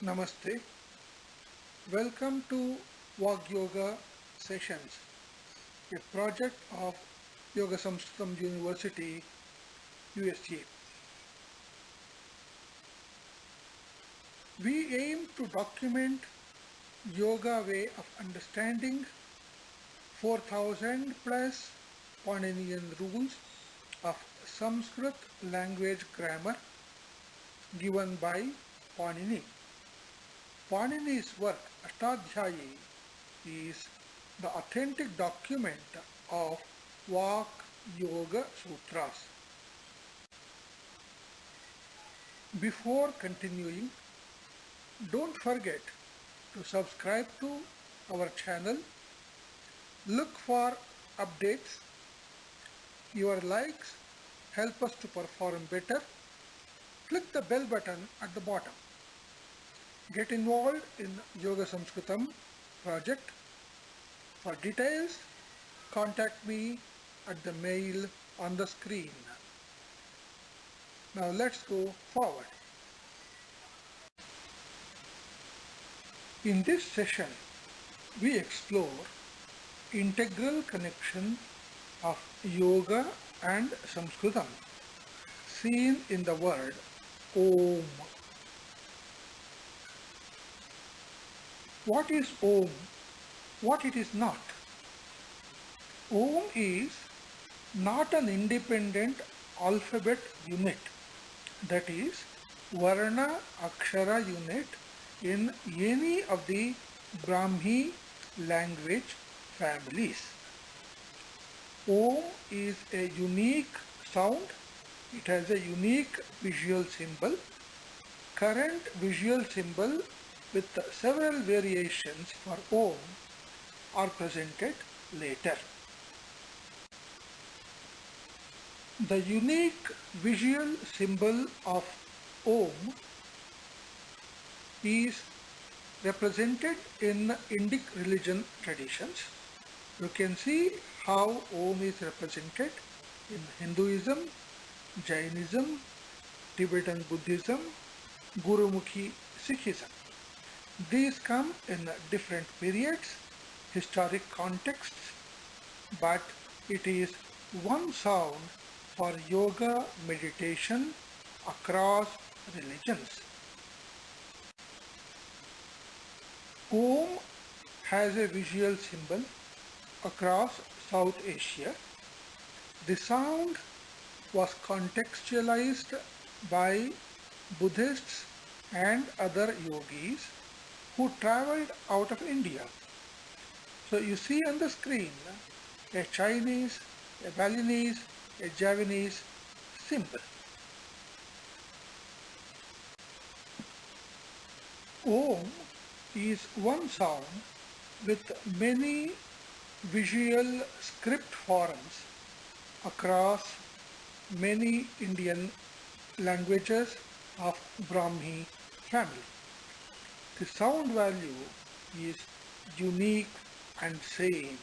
Namaste. Welcome to Vag Yoga Sessions, a project of Yoga Samskritam University, USG. We aim to document yoga way of understanding 4000 plus Paninian rules of Sanskrit language grammar given by Panini. Panini's work, Ashtadhyayi, is the authentic document of Vak Yoga Sutras. Before continuing, don't forget to subscribe to our channel. Look for updates. Your likes help us to perform better. Click the bell button at the bottom. Get involved in Yoga Samskritam project. For details, contact me at the mail on the screen. Now let's go forward. In this session, we explore integral connection of yoga and Sanskritam seen in the word Om. What is Om? What it is not? Om is not an independent alphabet unit, that is, Varna Akshara unit in any of the Brahmi language families. Om is a unique sound. It has a unique visual symbol. Current visual symbol with several variations for Om are presented later. The unique visual symbol of Om is represented in Indic religion traditions. You can see how Om is represented in Hinduism, Jainism, Tibetan Buddhism, Gurumukhi Sikhism. These come in different periods, historic contexts, but it is one sound for yoga meditation across religions. Om has a visual symbol across South Asia. The sound was contextualized by Buddhists and other yogis who traveled out of India. So you see on the screen a Chinese, a Balinese, a Javanese symbol. Om is one sound with many visual script forms across many Indian languages of Brahmi family. The sound value is unique and same.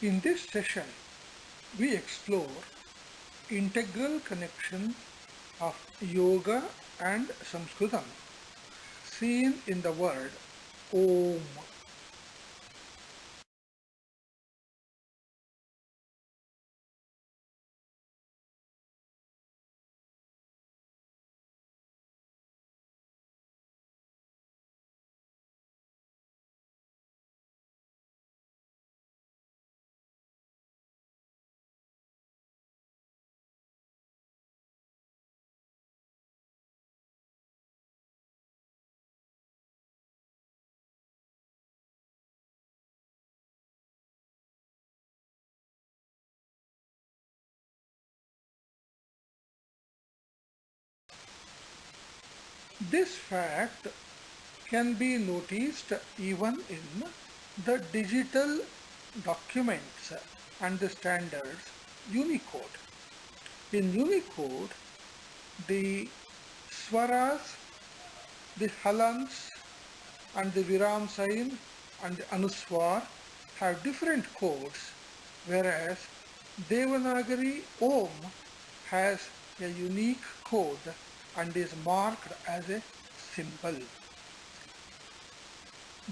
In this session, we explore integral connection of yoga and Sanskritam seen in the word Om. This fact can be noticed even in the digital documents and the standards Unicode. In Unicode, the swaras, the halants and the viram sign and the anuswar have different codes, whereas Devanagari Om has a unique code and is marked as a symbol.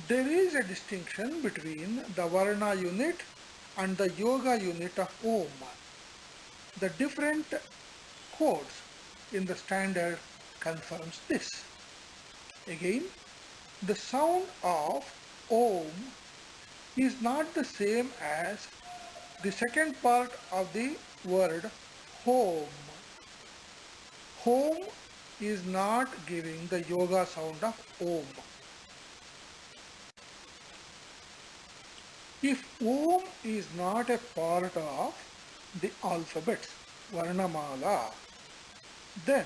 There is a distinction between the Varna unit and the Yoga unit of Om. The different codes in the standard confirms this. Again, the sound of Om is not the same as the second part of the word home. Home is not giving the yoga sound of Om. If Om is not a part of the alphabets, Varnamala, then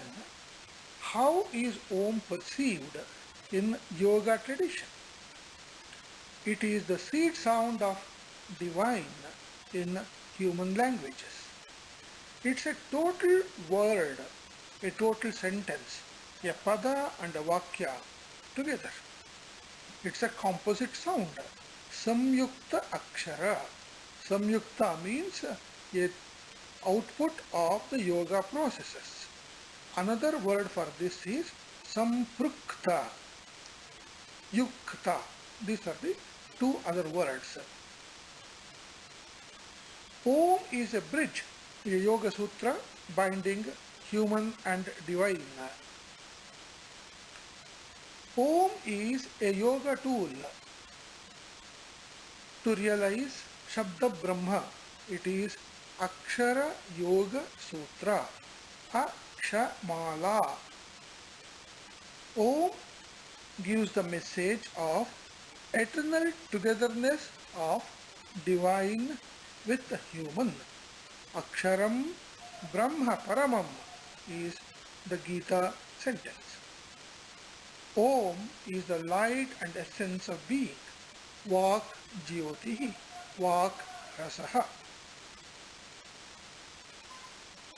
how is Om perceived in yoga tradition? It is the seed sound of divine in human languages. It's a total word, a total sentence, a pada and a vakya together. It's a composite sound. Samyukta akshara. Samyukta means a output of the yoga processes. Another word for this is samprukta, yukta. These are the two other words. Om is a bridge, a yoga sutra binding human and divine. Om is a yoga tool to realize Shabda Brahma. It is Akshara Yoga Sutra, Akshamala. Om gives the message of eternal togetherness of divine with the human. Aksharam Brahma Paramam is the Gita sentence. Om is the light and essence of being. Vak Jyotihi, Vak Rasaha.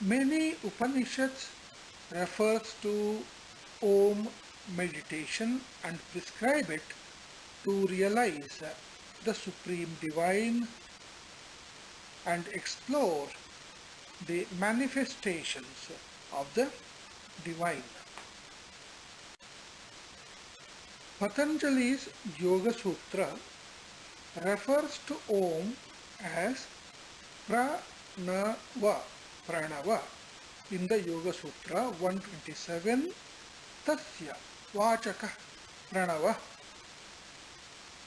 Many Upanishads refers to Om meditation and prescribe it to realize the Supreme Divine and explore the manifestations of the Divine. Patanjali's Yoga Sutra refers to Om as Pranava, Pranava. In the Yoga Sutra 127, Tasya Vachaka Pranava.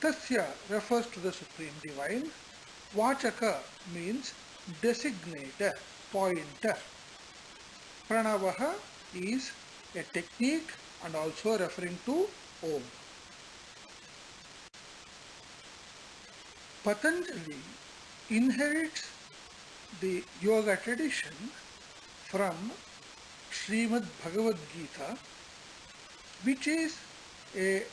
Tasya refers to the Supreme Divine. Vachaka means designator, pointer. Pranavaha is a technique and also referring to Om. Patanjali inherits the yoga tradition from Srimad Bhagavad Gita, which is a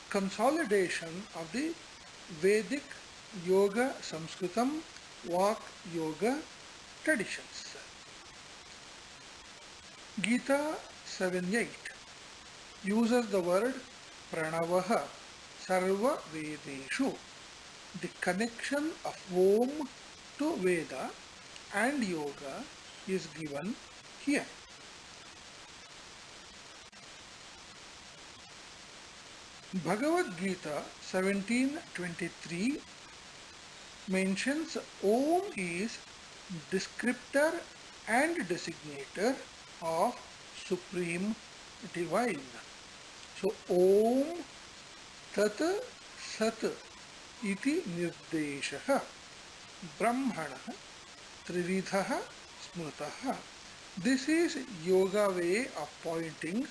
consolidation of the Vedic Yoga Sanskritam Vak Yoga traditions. Gita 7.8 uses the word Pranavaha Sarva Vedeshu. The connection of Om to Veda and Yoga is given here. Bhagavad Gita 17.23 mentions Om is descriptor and designator of Supreme Divine. So Om Tat Sat iti nirdeshaha brahmana trividhaha smrutaha. This is yoga way of pointing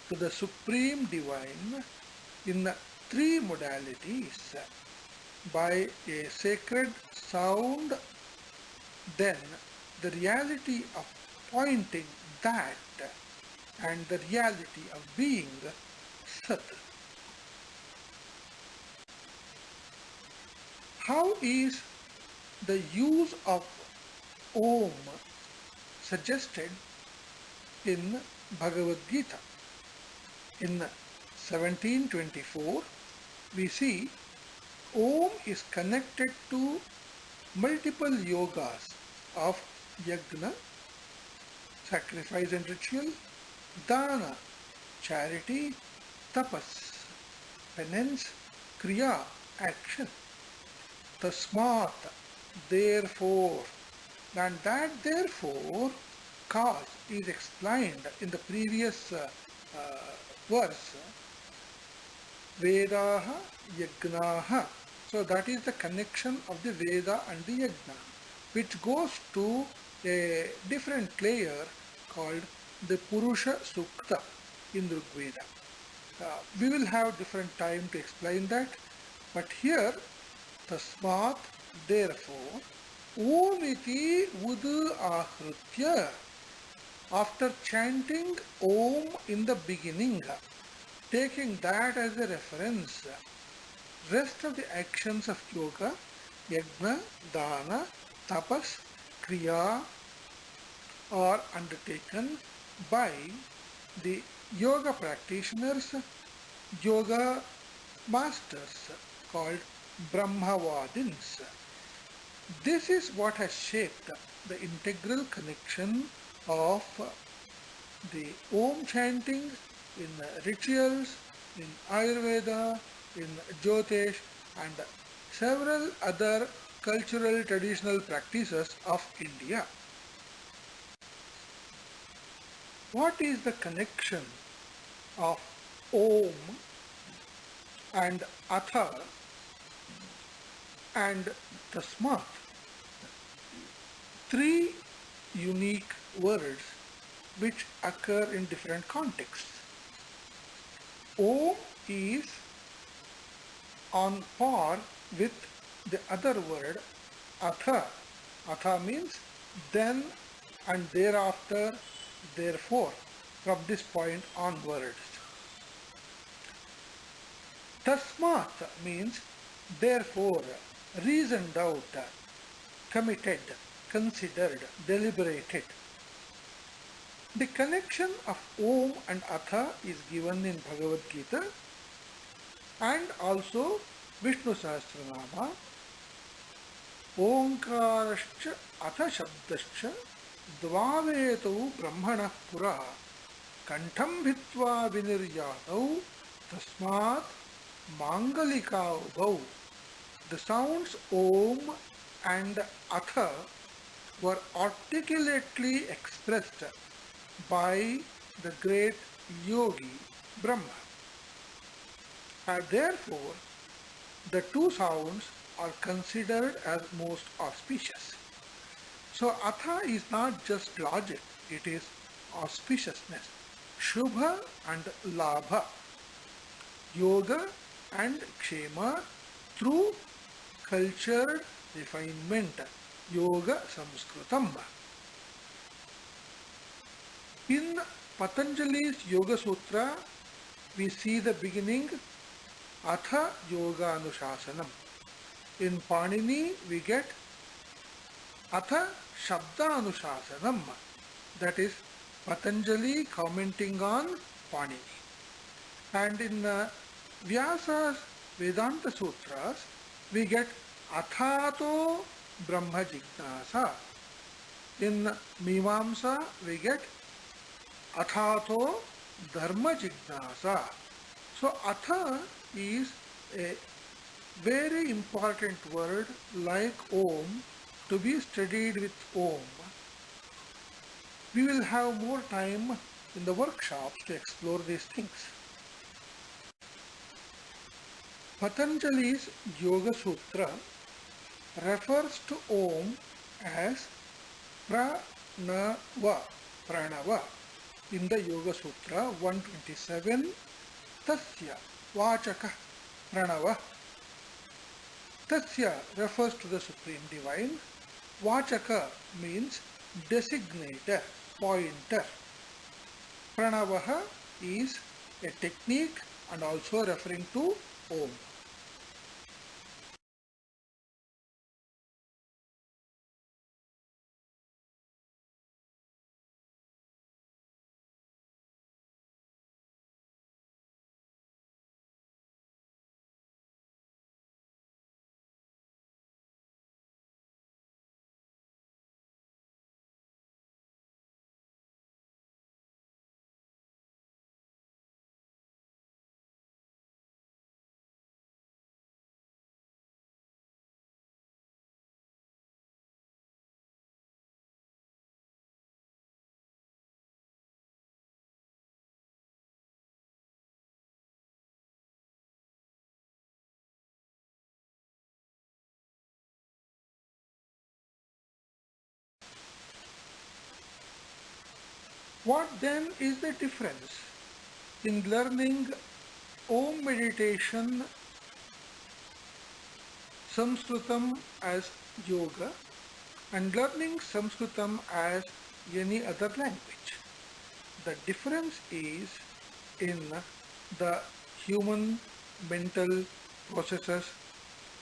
to the Supreme Divine in three modalities: by a sacred sound, then the reality of pointing that, and the reality of being Sat. How is the use of Om suggested in Bhagavad Gita? In 17.24, we see Om is connected to multiple yogas of Yagna, sacrifice and ritual, dana, charity, tapas, penance, kriya, action, tasmat, therefore, and that therefore cause is explained in the previous verse, Vedaha Yagnaha. So that is the connection of the Veda and the Yagna, which goes to a different layer called the Purusha Sukta in Rigveda. We will have different time to explain that, but here Tasmat, therefore, Om iti Udu Ahritya, after chanting Om in the beginning, taking that as a reference, rest of the actions of yoga, yajna, dana, tapas, kriya are undertaken by the yoga practitioners, yoga masters called Brahmavadins. This is what has shaped the integral connection of the Om chanting in rituals, in Ayurveda, in Jyotish, and several other cultural traditional practices of India. What is the connection of Om and Atha and Tasmat? Three unique words which occur in different contexts. Om is on par with the other word Atha. Atha means then and thereafter, therefore, from this point onwards. Tasmat means therefore, reasoned out, committed, considered, deliberated. The connection of Om and Atha is given in Bhagavad Gita and also Vishnu Sahasranama. Omkarascha Atha Shabdascha Dvavetau Brahmanah Purah Kantham Bhitva Viniryatau Tasmat Mangalikau. The sounds Om and Atha were articulately expressed by the great yogi Brahma. And therefore, the two sounds are considered as most auspicious. So Atha is not just logic, it is auspiciousness. Shubha and Labha, Yoga and Kshema through cultured refinement, Yoga Samskritam. In Patanjali's Yoga Sutra, we see the beginning Atha Yoga Anushasanam. In Panini, we get Atha Shabda Anushasanam, that is Patanjali commenting on Panini. And in Vyasa's Vedanta Sutras, we get Athato Brahma Jignasa. In Mimamsa, we get Athato Dharma Jignasa. So Atha is a very important word like Om to be studied with Om. We will have more time in the workshops to explore these things. Patanjali's Yoga Sutra refers to Om as Pranava. In the Yoga Sutra 127, Tasya Vachaka Pranava. Tasya refers to the Supreme Divine. Vachaka means designator, pointer. Pranavaha is a technique and also referring to Om. What then is the difference in learning Om meditation, Sanskritam as yoga, and learning Sanskritam as any other language? The difference is in the human mental processes,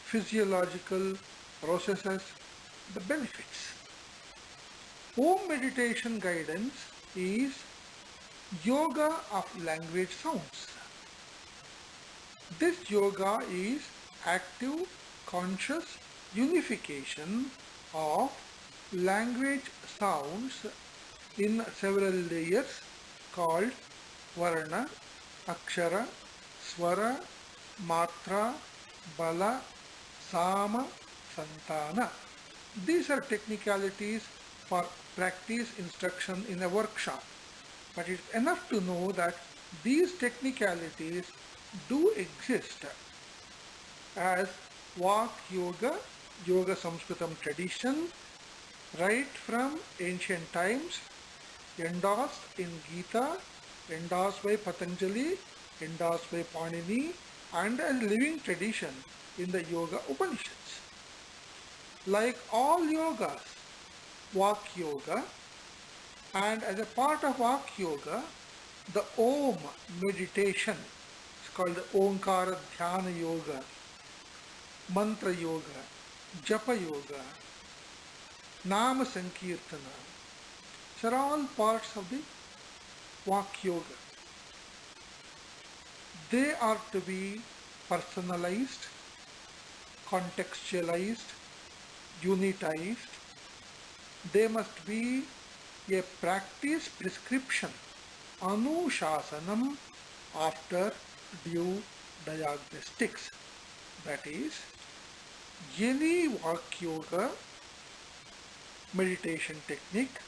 physiological processes, the benefits. Om meditation guidance is yoga of language sounds. This yoga is active conscious unification of language sounds in several layers called Varna, Akshara, Swara, Matra, Bala, Sama, Santana. These are technicalities for practice instruction in a workshop, but it's enough to know that these technicalities do exist as Vak Yoga, Yoga Sanskritam tradition, right from ancient times, endorsed in Gita, endorsed by Patanjali, endorsed by Panini, and a living tradition in the Yoga Upanishads. Like all yogas, Vak Yoga, and as a part of Vak Yoga, the Om meditation, it's called the Omkara Dhyana Yoga, Mantra Yoga, Japa Yoga, Nama Sankirtana. These are all parts of the Vak Yoga. They are to be personalized, contextualized, unitized. They must be a practice prescription, anushasanam, after due diagnostics. That is, any Vak Yoga meditation technique,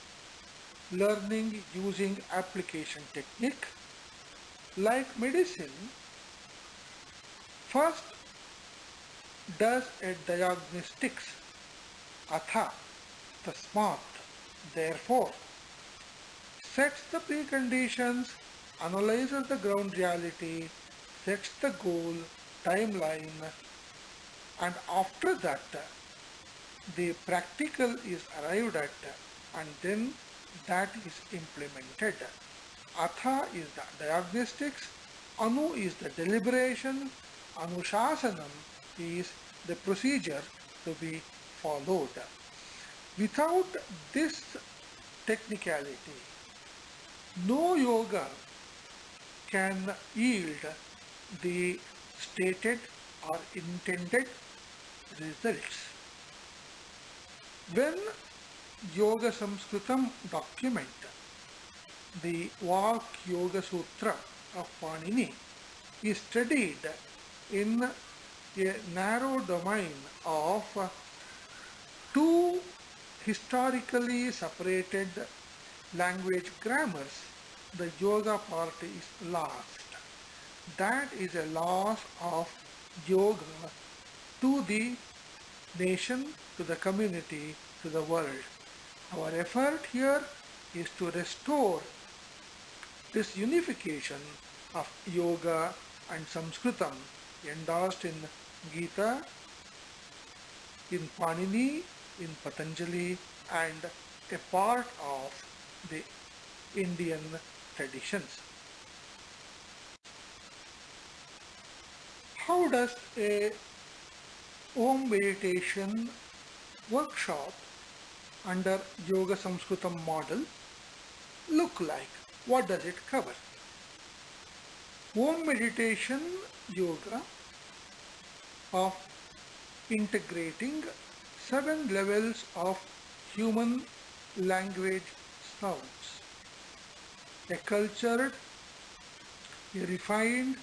learning using application technique, like medicine, first does a diagnostics, atha, tasmat, therefore, sets the preconditions, analyzes the ground reality, sets the goal, timeline, and after that the practical is arrived at, and then that is implemented. Atha is the diagnostics, Anu is the deliberation, Anushasanam is the procedure to be followed. Without this technicality, no yoga can yield the stated or intended results. When Yoga Sanskritam document, the Vak Yoga Sutra of Panini, is studied in a narrow domain of two historically separated language grammars, the yoga part is lost. That is a loss of yoga to the nation, to the community, to the world. Our effort here is to restore this unification of yoga and Sanskritam endorsed in Gita, in Panini, in Patanjali, and a part of the Indian traditions. How does a Om meditation workshop under Yoga Sanskritam model look like? What does it cover? Om meditation yoga of integrating 7 levels of human language sounds. A cultured, a refined,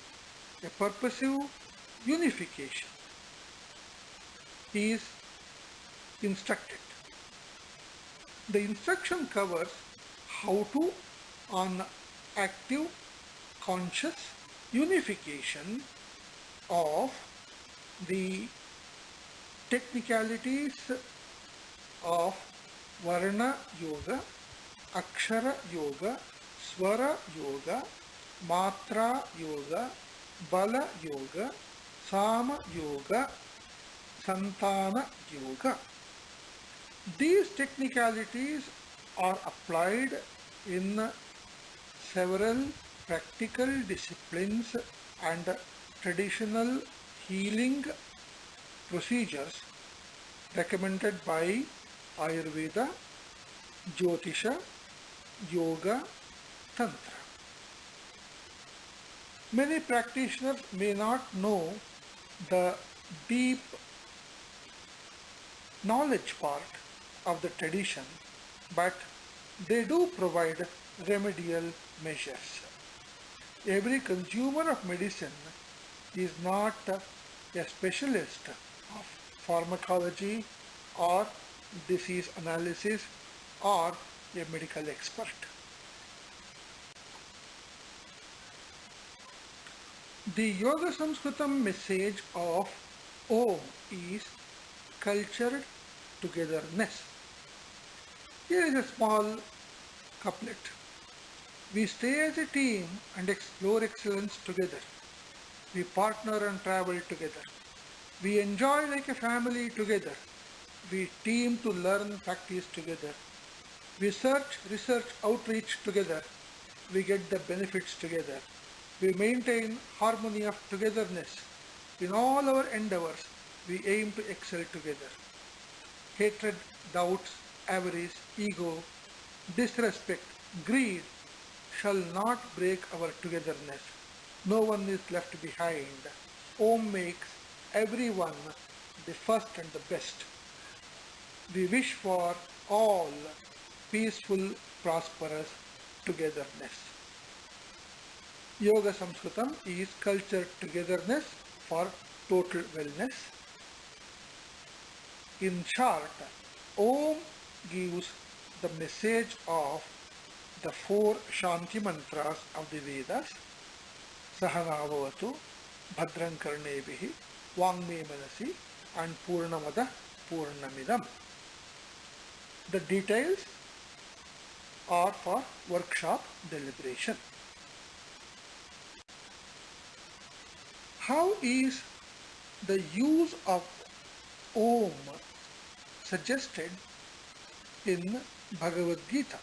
a purposive unification is instructed. The instruction covers how to, on active, conscious unification of the technicalities of Varna Yoga, Akshara Yoga, Swara Yoga, Matra Yoga, Bala Yoga, Sama Yoga, Santana Yoga. These technicalities are applied in several practical disciplines and traditional healing procedures recommended by Ayurveda, Jyotisha, Yoga, Tantra. Many practitioners may not know the deep knowledge part of the tradition, but they do provide remedial measures. Every consumer of medicine is not a specialist of pharmacology or disease analysis or a medical expert. The Yoga Sanskritam message of Om is cultured togetherness. Here is a small couplet. We stay as a team and explore excellence together. We partner and travel together. We enjoy like a family together. We team to learn, practice together. We search, research, outreach together. We get the benefits together. We maintain harmony of togetherness. In all our endeavors, we aim to excel together. Hatred, doubts, avarice, ego, disrespect, greed shall not break our togetherness. No one is left behind. Om makes everyone the first and the best. We wish for all peaceful, prosperous togetherness. Yoga Sanskritam is cultured togetherness for total wellness. In short, Om gives the message of the 4 Shanti mantras of the Vedas. Sahana Bhavatu, Bhadram Karnebihi, Vangme Manasi, and Purnamada Purnamidam. The details are for workshop deliberation. How is the use of Om suggested in Bhagavad Gita?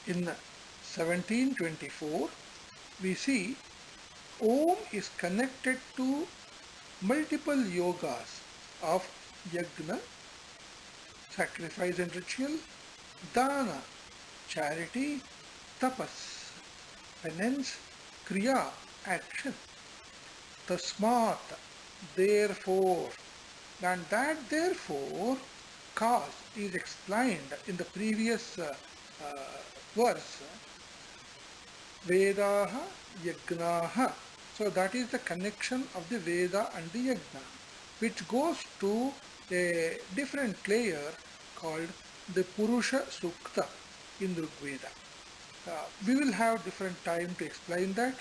In 1724, we see Om is connected to multiple yogas of Yagna, sacrifice and ritual, Dana, charity, Tapas, penance, Kriya, action. Tasmat, therefore, and that therefore cause is explained in the previous verse. Vedaha, Yagnaha. So that is the connection of the Veda and the Yagna, which goes to a different layer called the Purusha Sukta in Rigveda. We will have different time to explain that,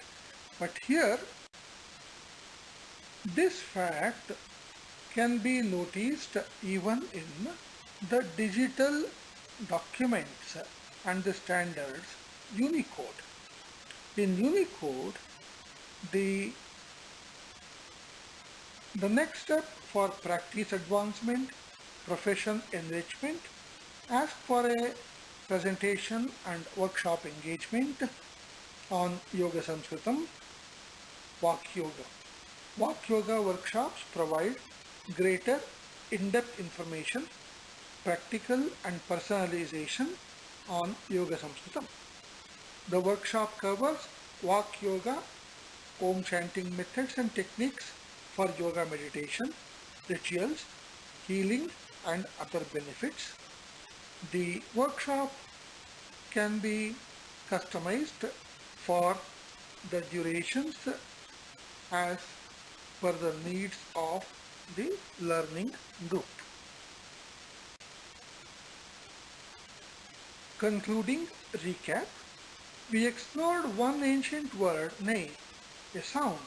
but here this fact can be noticed even in the digital documents and the standards Unicode. In Unicode, the next step for practice advancement, profession enrichment, ask for a presentation and workshop engagement on Yoga Sanskritam, Vak Yoga. Vak Yoga workshops provide greater in-depth information, practical and personalization on Yoga Sanskritam. The workshop covers Vak Yoga, Om chanting methods and techniques for yoga meditation, rituals, healing and other benefits. The workshop can be customized for the durations as per the needs of the learning group. Concluding recap, we explored one ancient word, nay, a sound,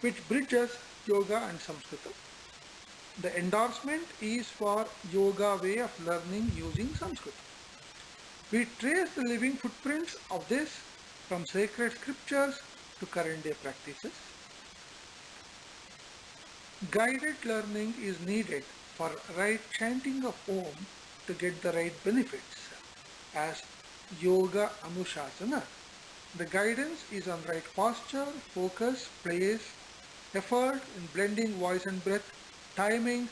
which bridges yoga and Sanskrit. The endorsement is for yoga way of learning using Sanskrit. We trace the living footprints of this from sacred scriptures to current day practices. Guided learning is needed for right chanting of Om to get the right benefits. As Yoga Anushasana, the guidance is on right posture, focus, place, effort in blending voice and breath, timing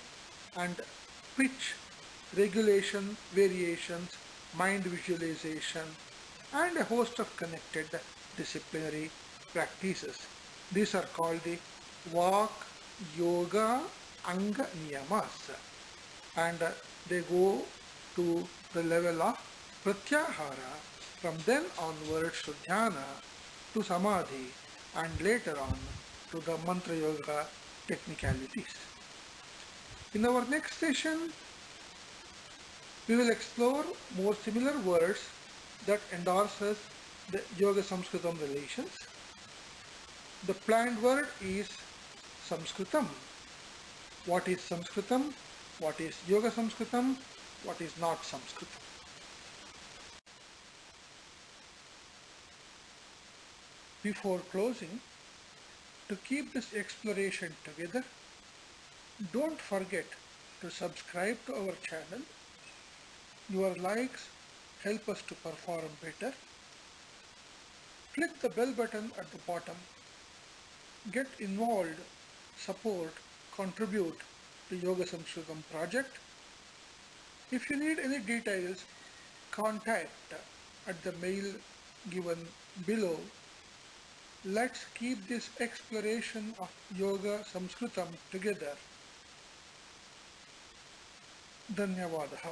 and pitch, regulation, variations, mind visualization, and a host of connected disciplinary practices. These are called the Vak Yoga Anga Niyamas, and they go to the level of Pratyahara, from then onwards to Dhyana, to Samadhi, and later on to the Mantra Yoga technicalities. In our next session, we will explore more similar words that endorses the Yoga Sanskritam relations. The planned word is Sanskritam. What is Sanskritam? What is Yoga Sanskritam? What is not Sanskritam? Before closing, to keep this exploration together, don't forget to subscribe to our channel. Your likes help us to perform better. Click the bell button at the bottom. Get involved, support, contribute to Yoga Sanskritam project. If you need any details, contact at the mail given below. Let's keep this exploration of Yoga Sanskritam together. Dhanyavadaha.